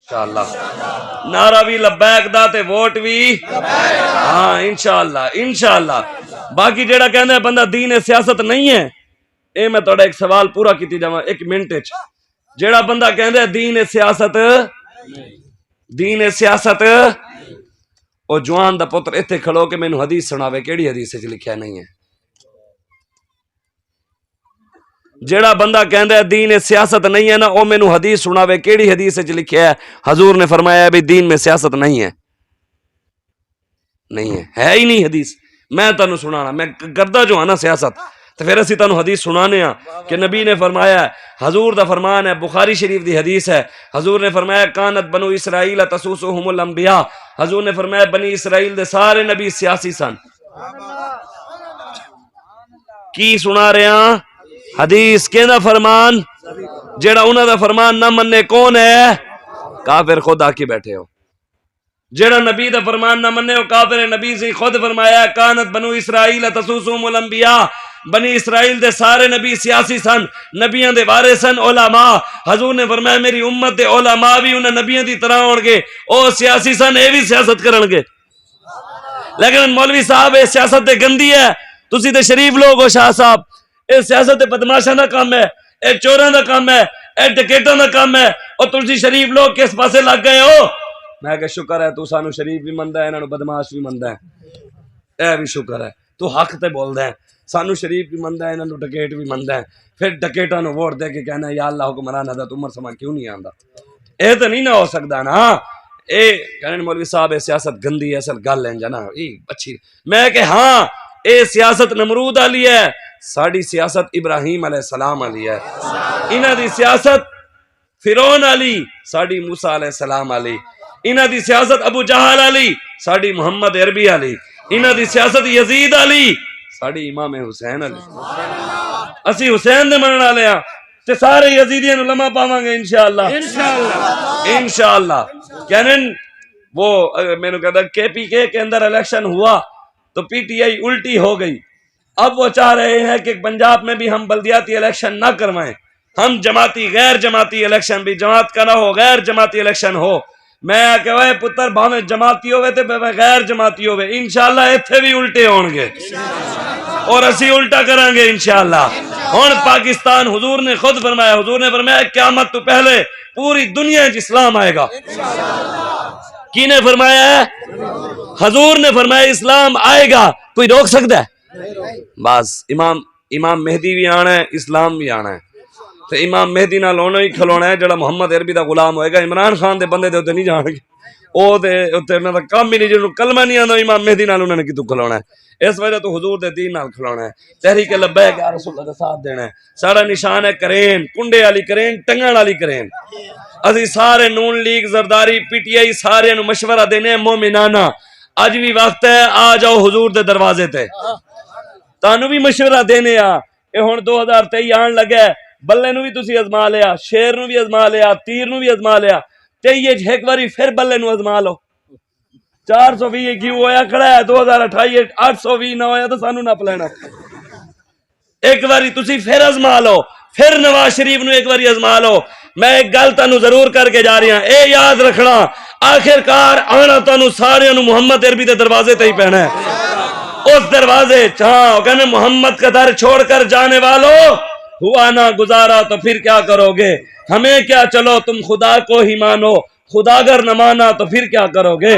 انشاءاللہ نعرہ بھی لبیک دا تے ووٹ بھی ہاں انشاءاللہ باقی جیڑا کہندا ہے بندہ دین سیاست نہیں ہے، اے میں تھوڑا ایک سوال پورا کیتی جاواں ایک منٹ وچ. جیڑا بندہ کہندا ہے دین سیاست او جوان دا پتر ایتھے کھڑو کہ مینوں حدیث سناوے، کیڑی حدیث وچ لکھیا نہیں ہے؟ جیڑا بندہ کہندا ہے دین سیاست نہیں ہے نا، او مینوں حدیث سناوے، کیڑی حدیث وچ لکھیا ہے حضور نے فرمایا ہے بھی دین میں سیاست نہیں ہے ہی نہیں حدیث. میں تانوں سنانا، میں کردا جو ہاں نا سیاست تو پھر اسی تانوں حدیث سنانے ہاں کہ نبی نے فرمایا ہے، حضور دا فرمان ہے، بخاری شریف دی حدیث ہے، حضور نے فرمایا کانت بنو اسرائیل تسوسهم الانبیاء، حضور نے فرمایا بنی اسرائیل دے سارے نبی سیاسی سن. کی سنا رہے ہیں؟ حدیث کہنا فرمان. جیڑا انہاں دا فرمان نہ مننے کون ہے؟ کافر. خود آ کے بیٹھے ہو. جیڑا نبی دا فرمان نہ مننے ہو کافر ہے. نبی سے خود فرمایا کانت بنو اسرائیل تسوسهم الانبیاء، بنی اسرائیل دے سارے نبی سیاسی سن، نبیاں دے وارث سن علماء. حضور نے فرمایا میری امت دے علماء بھی انہاں نبیاں دی طرح ہون گے، او سیاسی سن، اے بھی سیاست کرن گے. لیکن مولوی صاحب اے سیاست تے گندی ہے، تسی تے شریف لوگ ہو شاہ صاحب، اے سیاست تے بدماشاں دا کام ہے، اے چوراں دا کام ہے، اے ڈکیٹاں دا کام ہے، اور تسی شریف لوگ کس پاسے لگ گئے ہو؟ میں کہ شکر ہے تو سانو شریف بھی مندا ہے، انہاں نو بدماش بھی مندا ہے، اے بھی شکر ہے تو حق تے بولدا ہے. سانو شریف بھی مندا ہے، انہاں نو ڈکیٹ بھی مندا ہے، پھر ڈکیٹاں نو ووٹ دے کے کہنا یا اللہ حکمران حضرت عمر سما کیوں نہیں آندا؟ اے تو نہیں نہ ہو سکدا نا. اے کہنے مولوی صاحب اے سیاست گندی ہے، اصل گل ہے جنا اے اچھی. میں کہ ہاں اے سیاست نمرود والی ہے، ساڈی سیاست ابراہیم علیہ السلام والی ہے. انہاں دی سیاست فرعون والی، ساڈی موسیٰ علیہ السلام والی. انہاں دی سیاست ابو جہل والی، ساڈی محمد عربی والی. انہاں دی سیاست یزید والی، ساڈی امام حسین علی. اسی حسین دے منن والے ہاں تے سارے یزیدیاں نو لمحہ پاواں گے انشاءاللہ. کہنے وہ میں نے کہا کے پی کے اندر الیکشن ہوا تو پی ٹی آئی الٹی ہو گئی. اب وہ چاہ رہے ہیں کہ پنجاب میں بھی ہم بلدیاتی الیکشن نہ کروائیں، ہم جماعتی غیر جماعتی الیکشن بھی، جماعت کا نہ ہو غیر جماعتی الیکشن ہو. میں کہ پتر بھاویں جماعتی ہوئے تے غیر جماعتی ہوئے، انشاءاللہ ایتھے بھی الٹے ہون گے اور اسی الٹا کریں گے انشاءاللہ. ہن پاکستان حضور نے خود فرمایا، حضور نے فرمایا قیامت تو پہلے پوری دنیا وچ اسلام آئے گا. کی نے فرمایا ہے؟ حضور نے فرمایا اسلام آئے گا، کوئی روک سکتا ہے؟ بس امام مہدی بھی آنا ہے، اسلام بھی آنا ہے. تو امام مہدی نال ہونا ہی کھلونا ہے جڑا محمد عربی دا غلام ہوئے گا. عمران خان دے بندے دے اوتے نہیں جان گے، او دے اوتے انہاں دا کام ہی نہیں، جنوں کلمہ نہیں آندا امام مہدی نال انہاں نے کتوں کھلونا ہے. اس وجہ تو حضور دے دین نال کھلونا ہے، تحریک لبیک یا رسول اللہ دا ساتھ دینا ہے. سارا نشان ہے کرین، کنڈے والی کرین، ٹنگن والی کرین. اسی سارے noon league Zardari P T I سارے نو مشورہ دینے مومنانہ. اج بھی وقت ہے، آ جاؤ حضور دے دروازے تے، تانوں بھی مشورہ دینے آ. اے ہن 2023 آن لگا ہے، بلے نو بھی تسی ازما لیا، شیر نو بھی ازما لیا، تیر نو بھی ازما لیا، 23 ایک باری پھر بلے نو ازما لو. 420 کیوں ہویا کھڑا ہے، 2028 820 نہ ہویا تو سانو نپ لینا. ایک باری تسی پھر ازما لو، پھر نواز شریف نو ایک باری ازما لو. میں ایک گل تانوں ضرور کر کے جا رہی ہاں، اے یاد رکھنا آخر کار آنا تانوں سارے نو محمد عربی دے دروازے تے ہی پہنا ہے. اس دروازے ہاں کہنے محمد کا در چھوڑ کر جانے والوں، ہوا نہ گزارا تو پھر کیا کرو گے؟ ہمیں کیا، چلو تم خدا کو ہی مانو، خدا اگر نہ مانا تو پھر کیا کرو گے؟